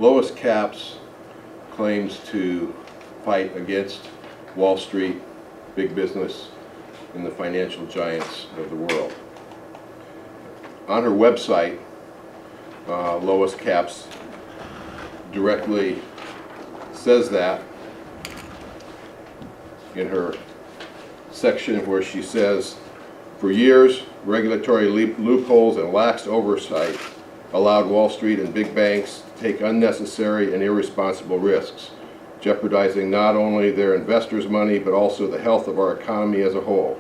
Lois Capps claims to fight against Wall Street, big business, and the financial giants of the world. On her website, Lois Capps directly says that in her section where she says, "For years, regulatory loopholes and lax oversight allowed Wall Street and big banks to take unnecessary and irresponsible risks, jeopardizing not only their investors' money but also the health of our economy as a whole.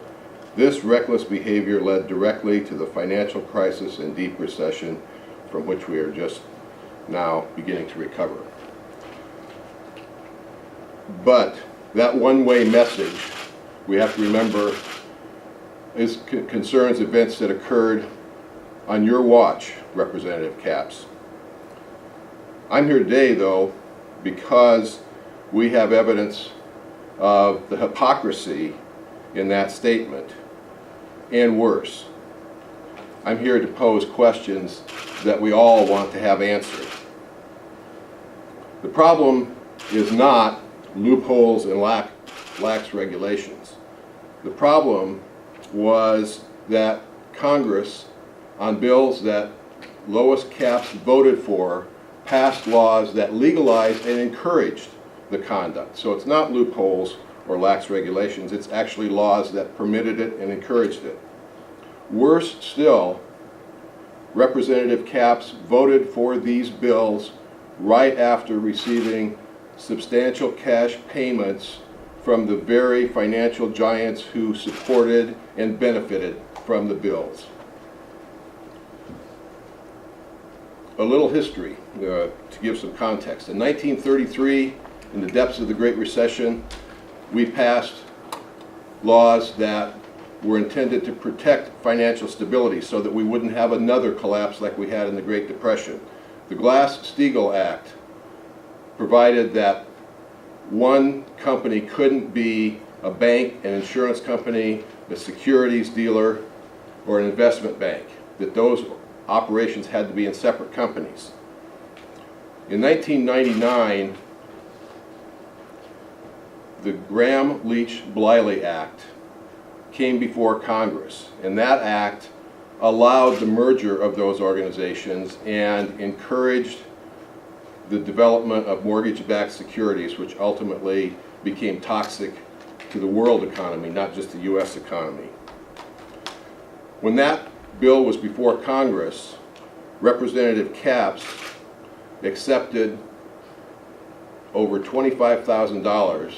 This reckless behavior led directly to the financial crisis and deep recession from which we are just now beginning to recover." But that one-way message, we have to remember, concerns events that occurred on your watch, Representative Capps. I'm here today, though, because we have evidence of the hypocrisy in that statement, and worse. I'm here to pose questions that we all want to have answered. The problem is not loopholes and lax regulations. The problem was that Congress, on bills that Lois Capps voted for, passed laws that legalized and encouraged the conduct. So it's not loopholes or lax regulations, it's actually laws that permitted it and encouraged it. Worse still, Representative Capps voted for these bills right after receiving substantial cash payments from the very financial giants who supported and benefited from the bills. A little history to give some context. In 1933, in the depths of the Great Recession, we passed laws that were intended to protect financial stability so that we wouldn't have another collapse like we had in the Great Depression. The Glass-Steagall Act provided that one company couldn't be a bank, an insurance company, a securities dealer, or an investment bank, that those operations had to be in separate companies. In 1999, the Gramm-Leach-Bliley Act came before Congress, and that act allowed the merger of those organizations and encouraged the development of mortgage-backed securities, which ultimately became toxic to the world economy, not just the U.S. economy. When that bill was before Congress, Representative Capps accepted over $25,000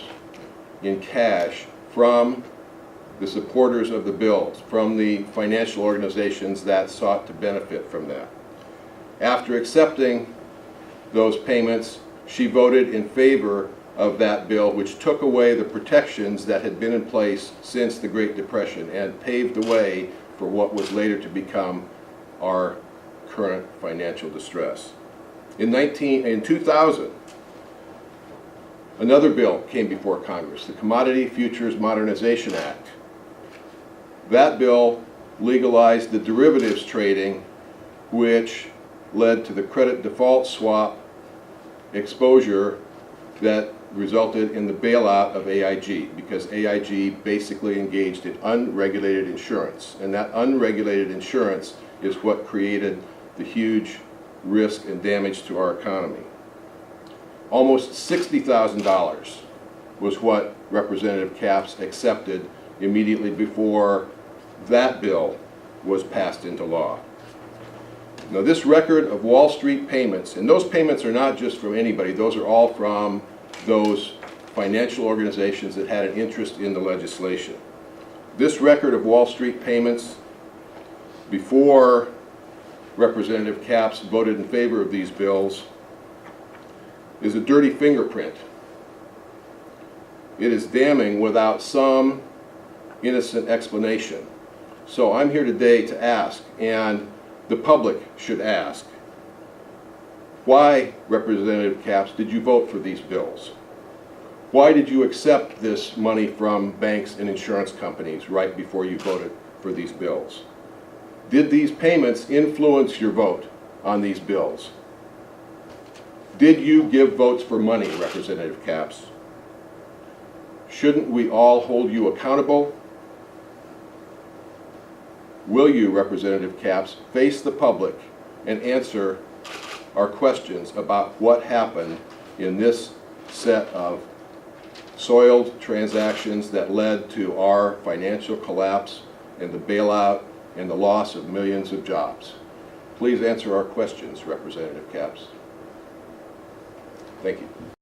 in cash from the supporters of the bills, from the financial organizations that sought to benefit from that. After accepting those payments, she voted in favor of that bill, which took away the protections that had been in place since the Great Depression and paved the way for what was later to become our current financial distress. In 2000, another bill came before Congress, the Commodity Futures Modernization Act. That bill legalized the derivatives trading, which led to the credit default swap exposure that resulted in the bailout of AIG, because AIG basically engaged in unregulated insurance, and that unregulated insurance is what created the huge risk and damage to our economy. Almost $60,000 was what Representative Capps accepted immediately before that bill was passed into law. Now, this record of Wall Street payments, and those payments are not just from anybody, those are all from those financial organizations that had an interest in the legislation. This record of Wall Street payments before Representative Capps voted in favor of these bills is a dirty fingerprint. It is damning without some innocent explanation. So I'm here today to ask, and the public should ask, why, Representative Capps, did you vote for these bills? Why did you accept this money from banks and insurance companies right before you voted for these bills? Did these payments influence your vote on these bills? Did you give votes for money, Representative Capps? Shouldn't we all hold you accountable? Will you, Representative Capps, face the public and answer our questions about what happened in this set of soiled transactions that led to our financial collapse and the bailout and the loss of millions of jobs? Please answer our questions, Representative Capps. Thank you.